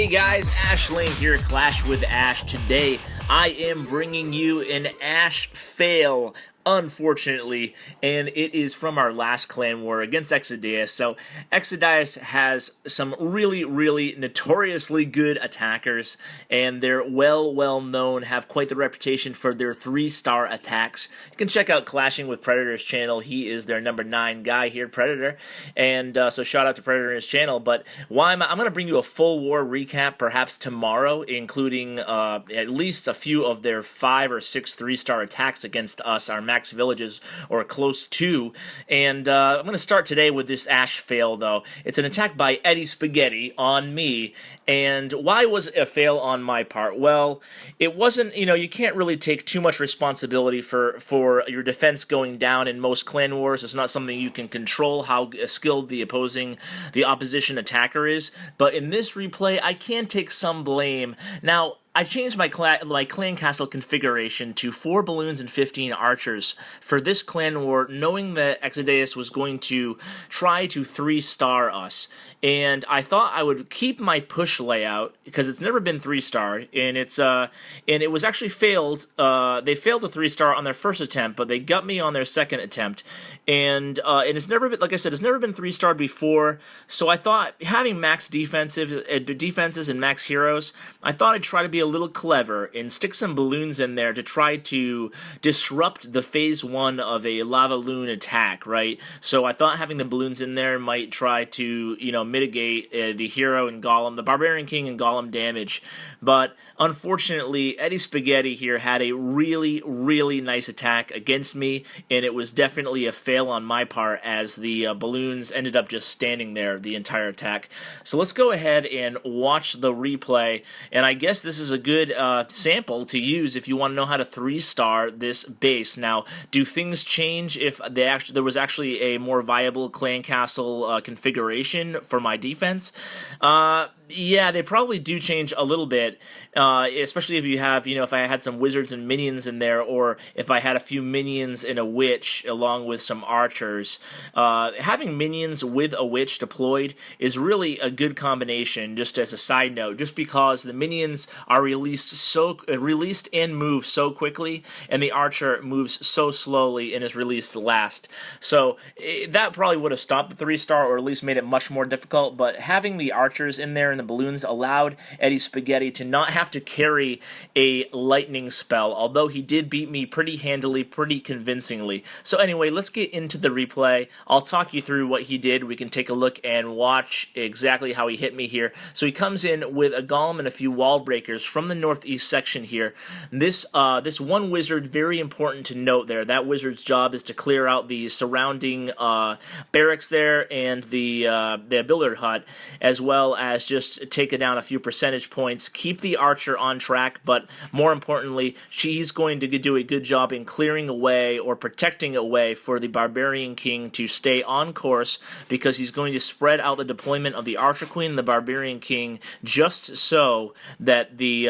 guys, Ash Lane here, Clash with Ash. Today, I am bringing you an Ash fail, unfortunately, and it is from our last clan war against Exodias. So, Exodias has some really notoriously good attackers, and they're well known, have quite the reputation for their 3-star attacks. You can check out Clashing with Predator's channel. He is their number 9 guy here, Predator, and so shout out to Predator and his channel. But I'm going to bring you a full war recap perhaps tomorrow, including at least a few of their 5 or 6 3-star attacks against us, our max villages, or close to. And I'm going to start today with this Ash fail, though. It's an attack by EddieSpaghetti on me. And why was it a fail on my part? Well, it wasn't, you can't really take too much responsibility for your defense going down in most clan wars. It's not something you can control how skilled the opposition attacker is. But in this replay, I can take some blame. Now, I changed my clan castle configuration to 4 balloons and 15 archers for this clan war, knowing that Exodias was going to try to 3-star us. And I thought I would keep my push layout because it's never been 3-starred, and it was actually failed. They failed the 3-star on their first attempt, but they got me on their second attempt. And it's never been, like I said, it's never been 3-starred before. So I thought, having max defenses and max heroes, I thought I'd try to be a little clever and stick some balloons in there to try to disrupt the phase 1 of a lava loon attack, right? So I thought having the balloons in there might try to, mitigate the hero and golem, the barbarian king and golem damage. But unfortunately, EddieSpaghetti here had a really nice attack against me, and it was definitely a fail on my part as the balloons ended up just standing there the entire attack. So let's go ahead and watch the replay, and I guess this is a good sample to use if you want to know how to 3-star this base. Now, do things change if there was actually a more viable clan castle configuration for my defense? Yeah, they probably do change a little bit, especially if you have, if I had some wizards and minions in there, or if I had a few minions and a witch along with some archers. Having minions with a witch deployed is really a good combination, just as a side note, just because the minions are released and move so quickly, and the archer moves so slowly and is released last. So that probably would have stopped the 3-star, or at least made it much more difficult, but having the archers in there and the balloons allowed EddieSpaghetti to not have to carry a lightning spell, although he did beat me pretty handily, pretty convincingly. So anyway, let's get into the replay. I'll talk you through what he did. We can take a look and watch exactly how he hit me here. So he comes in with a golem and a few wall breakers from the northeast section here. This one wizard, very important to note there. That wizard's job is to clear out the surrounding barracks there and the builder hut, as well as just take it down a few percentage points, keep the archer on track, but more importantly, she's going to do a good job in clearing away or protecting away for the barbarian king to stay on course, because he's going to spread out the deployment of the archer queen and the barbarian king just so that the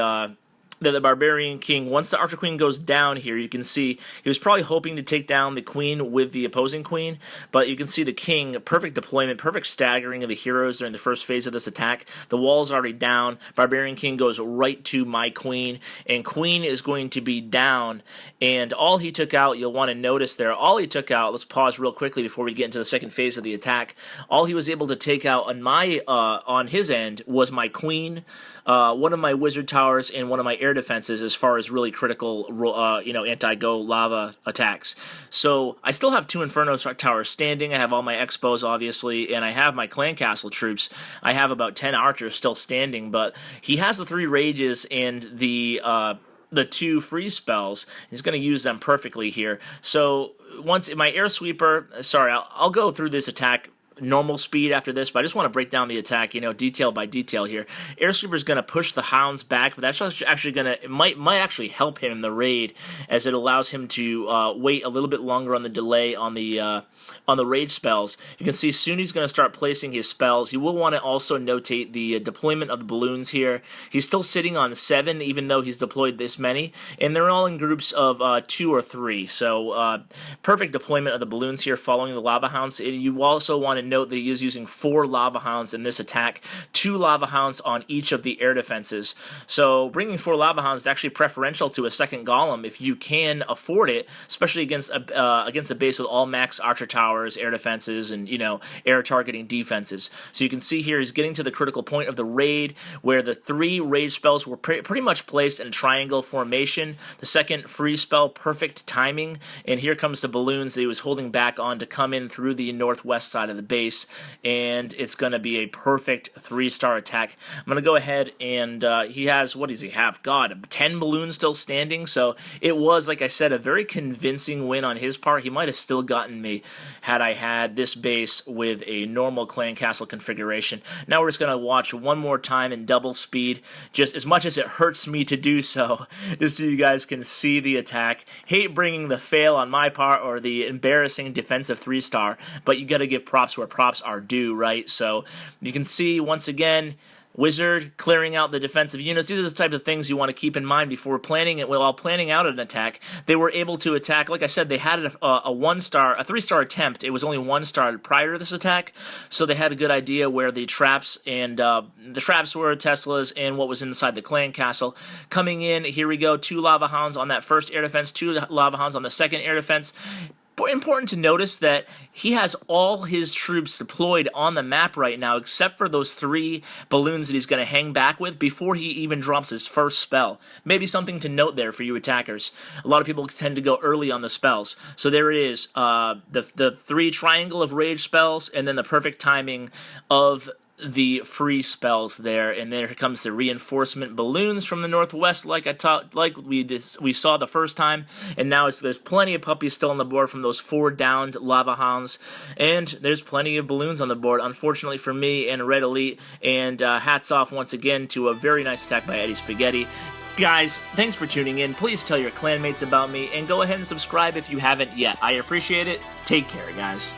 barbarian king, once the archer queen goes down here, you can see he was probably hoping to take down the queen with the opposing queen, but you can see the king, perfect deployment, perfect staggering of the heroes during the first phase of this attack. The wall's already down, barbarian king goes right to my queen, and queen is going to be down, and all he took out, you'll want to notice there, all he took out, let's pause real quickly before we get into the second phase of the attack, all he was able to take out on his end was my queen, one of my wizard towers, and one of my air defenses as far as really critical, anti-GoLava attacks. So I still have 2 Inferno towers standing. I have all my Expos, obviously, and I have my clan castle troops. I have about 10 archers still standing, but he has the 3 rages and the 2 freeze spells. He's going to use them perfectly here. So once my air sweeper, sorry, I'll go through this attack normal speed after this, but I just want to break down the attack, detail by detail here. Air Sweeper is going to push the hounds back, but that's actually going to, it might actually help him in the raid, as it allows him to wait a little bit longer on the delay on the rage spells. You can see soon he's going to start placing his spells. You will want to also notate the deployment of the balloons here. He's still sitting on 7, even though he's deployed this many, and they're all in groups of 2 or 3. So perfect deployment of the balloons here following the lava hounds. You also want to note that he is using 4 Lava Hounds in this attack, 2 Lava Hounds on each of the air defenses. So bringing 4 Lava Hounds is actually preferential to a second Golem if you can afford it, especially against a base with all max Archer Towers, air defenses, and, air targeting defenses. So you can see here he's getting to the critical point of the raid where the 3 rage spells were pretty much placed in triangle formation. The second free spell, perfect timing, and here comes the balloons that he was holding back on to come in through the northwest side of the base, and it's going to be a perfect 3-star attack. I'm going to go ahead and he has, what does he have? God, 10 balloons still standing, so it was, like I said, a very convincing win on his part. He might have still gotten me had I had this base with a normal clan castle configuration. Now we're just going to watch one more time in double speed, just as much as it hurts me to do so, just so you guys can see the attack. Hate bringing the fail on my part or the embarrassing defensive 3-star, but you got to give props where props are due, right? So you can see once again, Wizard clearing out the defensive units. These are the type of things you want to keep in mind before planning it. While planning out an attack, they were able to attack. Like I said, they had a 3-star attempt. It was only 1 star prior to this attack, so they had a good idea where the traps and the traps were Teslas and what was inside the clan castle. Coming in, here we go. 2 Lava Hounds on that first air defense, 2 Lava Hounds on the second air defense. Important to notice that he has all his troops deployed on the map right now, except for those 3 balloons that he's going to hang back with before he even drops his first spell. Maybe something to note there for you attackers. A lot of people tend to go early on the spells. So there it is, the 3 triangle of rage spells, and then the perfect timing of the free spells there, and there comes the reinforcement balloons from the northwest, like we saw the first time, and now there's plenty of puppies still on the board from those 4 downed Lava Hounds, and there's plenty of balloons on the board, unfortunately for me and Red Elite, and hats off once again to a very nice attack by EddieSpaghetti. Guys, thanks for tuning in. Please tell your clanmates about me, and go ahead and subscribe if you haven't yet. I appreciate it. Take care, guys.